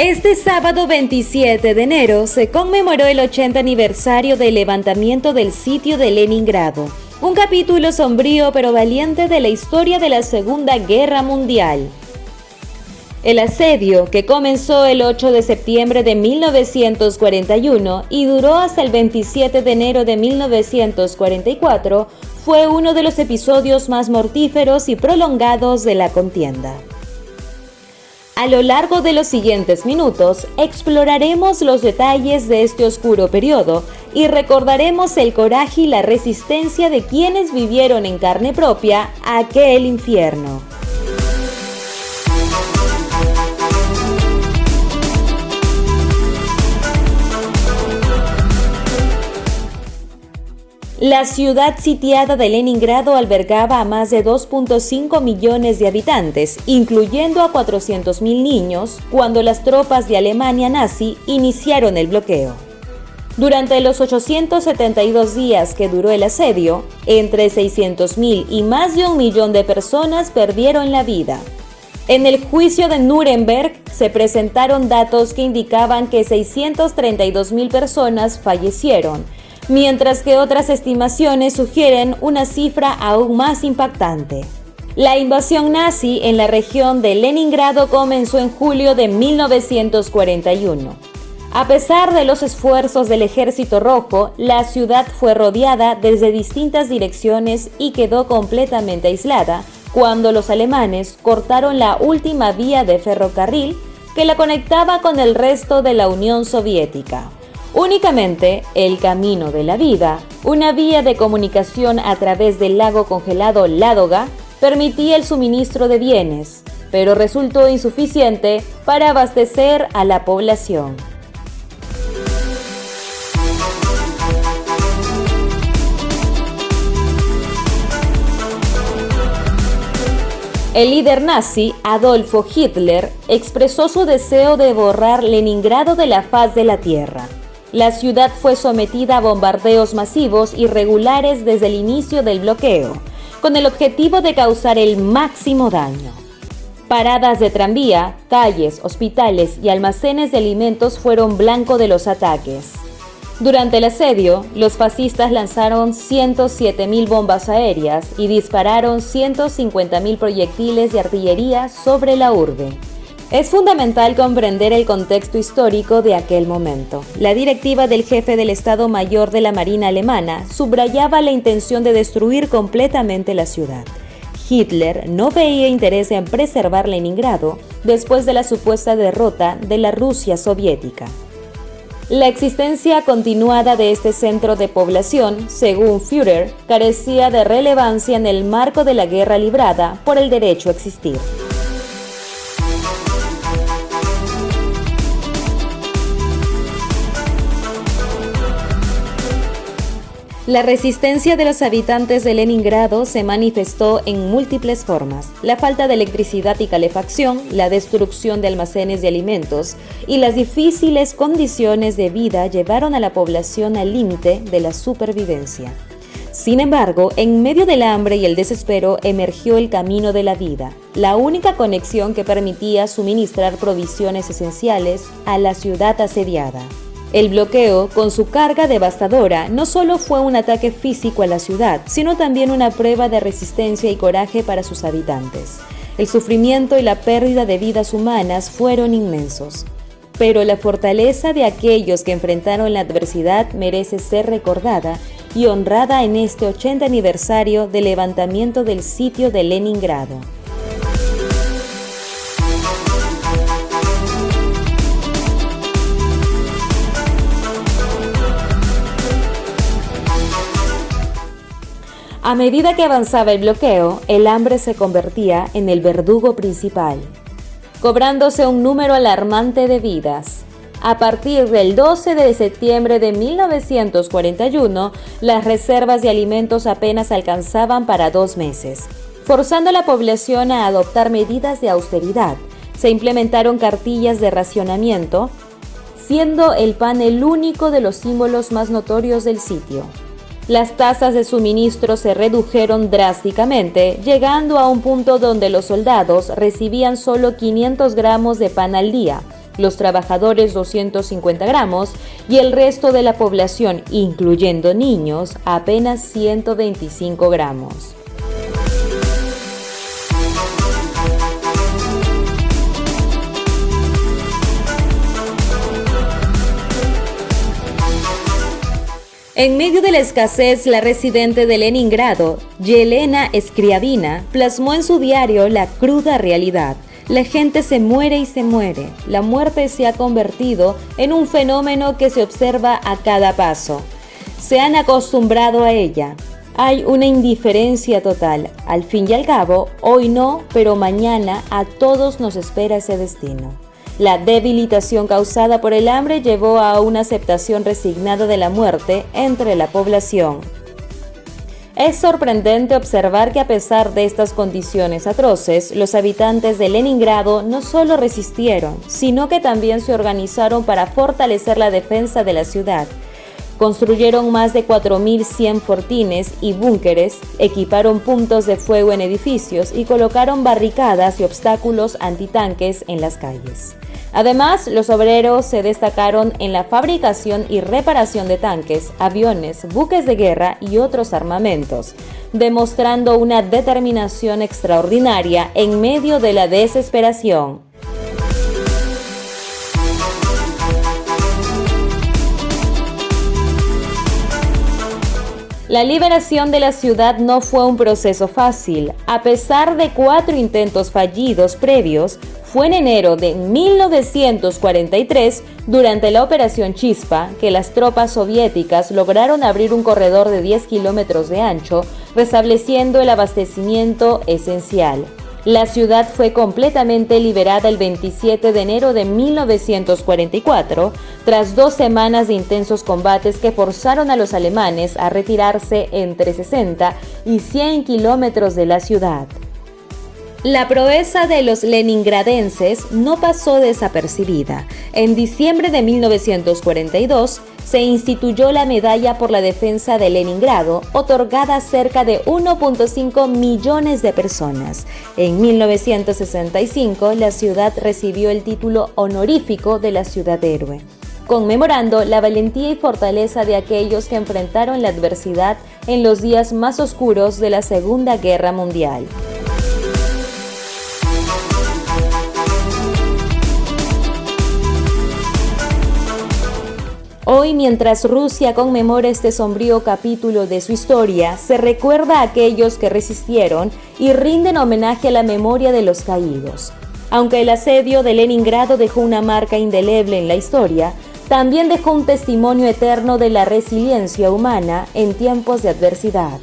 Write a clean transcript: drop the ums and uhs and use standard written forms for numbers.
Este sábado 27 de enero se conmemoró el 80 aniversario del levantamiento del sitio de Leningrado, un capítulo sombrío pero valiente de la historia de la Segunda Guerra Mundial. El asedio, que comenzó el 8 de septiembre de 1941 y duró hasta el 27 de enero de 1944, fue uno de los episodios más mortíferos y prolongados de la contienda. A lo largo de los siguientes minutos, exploraremos los detalles de este oscuro periodo y recordaremos el coraje y la resistencia de quienes vivieron en carne propia aquel infierno. La ciudad sitiada de Leningrado albergaba a más de 2.5 millones de habitantes, incluyendo a 400.000 niños, cuando las tropas de Alemania nazi iniciaron el bloqueo. Durante los 872 días que duró el asedio, entre 600.000 y más de 1 millón de personas perdieron la vida. En el juicio de Nuremberg se presentaron datos que indicaban que 632.000 personas fallecieron, mientras que otras estimaciones sugieren una cifra aún más impactante. La invasión nazi en la región de Leningrado comenzó en julio de 1941. A pesar de los esfuerzos del Ejército Rojo, la ciudad fue rodeada desde distintas direcciones y quedó completamente aislada cuando los alemanes cortaron la última vía de ferrocarril que la conectaba con el resto de la Unión Soviética. Únicamente el Camino de la Vida, una vía de comunicación a través del lago congelado Ládoga, permitía el suministro de bienes, pero resultó insuficiente para abastecer a la población. El líder nazi, Adolfo Hitler, expresó su deseo de borrar Leningrado de la faz de la tierra. La ciudad fue sometida a bombardeos masivos y regulares desde el inicio del bloqueo, con el objetivo de causar el máximo daño. Paradas de tranvía, calles, hospitales y almacenes de alimentos fueron blanco de los ataques. Durante el asedio, los fascistas lanzaron 107.000 bombas aéreas y dispararon 150.000 proyectiles de artillería sobre la urbe. Es fundamental comprender el contexto histórico de aquel momento. La directiva del jefe del Estado Mayor de la Marina alemana subrayaba la intención de destruir completamente la ciudad. Hitler no veía interés en preservar Leningrado después de la supuesta derrota de la Rusia soviética. La existencia continuada de este centro de población, según Führer, carecía de relevancia en el marco de la guerra librada por el derecho a existir. La resistencia de los habitantes de Leningrado se manifestó en múltiples formas: la falta de electricidad y calefacción, la destrucción de almacenes de alimentos y las difíciles condiciones de vida llevaron a la población al límite de la supervivencia. Sin embargo, en medio del hambre y el desespero emergió el Camino de la Vida, la única conexión que permitía suministrar provisiones esenciales a la ciudad asediada. El bloqueo, con su carga devastadora, no solo fue un ataque físico a la ciudad, sino también una prueba de resistencia y coraje para sus habitantes. El sufrimiento y la pérdida de vidas humanas fueron inmensos. Pero la fortaleza de aquellos que enfrentaron la adversidad merece ser recordada y honrada en este 80 aniversario del levantamiento del sitio de Leningrado. A medida que avanzaba el bloqueo, el hambre se convertía en el verdugo principal, cobrándose un número alarmante de vidas. A partir del 12 de septiembre de 1941, las reservas de alimentos apenas alcanzaban para 2 meses, forzando a la población a adoptar medidas de austeridad. Se implementaron cartillas de racionamiento, siendo el pan el único de los símbolos más notorios del sitio. Las tasas de suministro se redujeron drásticamente, llegando a un punto donde los soldados recibían solo 500 gramos de pan al día, los trabajadores 250 gramos y el resto de la población, incluyendo niños, apenas 125 gramos. En medio de la escasez, la residente de Leningrado, Yelena Skriabina, plasmó en su diario la cruda realidad. La gente se muere y se muere. La muerte se ha convertido en un fenómeno que se observa a cada paso. Se han acostumbrado a ella. Hay una indiferencia total. Al fin y al cabo, hoy no, pero mañana a todos nos espera ese destino. La debilitación causada por el hambre llevó a una aceptación resignada de la muerte entre la población. Es sorprendente observar que a pesar de estas condiciones atroces, los habitantes de Leningrado no solo resistieron, sino que también se organizaron para fortalecer la defensa de la ciudad. Construyeron más de 4.100 fortines y búnkeres, equiparon puntos de fuego en edificios y colocaron barricadas y obstáculos antitanques en las calles. Además, los obreros se destacaron en la fabricación y reparación de tanques, aviones, buques de guerra y otros armamentos, demostrando una determinación extraordinaria en medio de la desesperación. La liberación de la ciudad no fue un proceso fácil. A pesar de 4 intentos fallidos previos, fue en enero de 1943, durante la Operación Chispa, que las tropas soviéticas lograron abrir un corredor de 10 kilómetros de ancho, restableciendo el abastecimiento esencial. La ciudad fue completamente liberada el 27 de enero de 1944, tras 2 semanas de intensos combates que forzaron a los alemanes a retirarse entre 60 y 100 kilómetros de la ciudad. La proeza de los leningradenses no pasó desapercibida. En diciembre de 1942 se instituyó la Medalla por la Defensa de Leningrado, otorgada a cerca de 1.5 millones de personas. En 1965 la ciudad recibió el título honorífico de la Ciudad Héroe, conmemorando la valentía y fortaleza de aquellos que enfrentaron la adversidad en los días más oscuros de la Segunda Guerra Mundial. Hoy, mientras Rusia conmemora este sombrío capítulo de su historia, se recuerda a aquellos que resistieron y rinden homenaje a la memoria de los caídos. Aunque el asedio de Leningrado dejó una marca indeleble en la historia, también dejó un testimonio eterno de la resiliencia humana en tiempos de adversidad.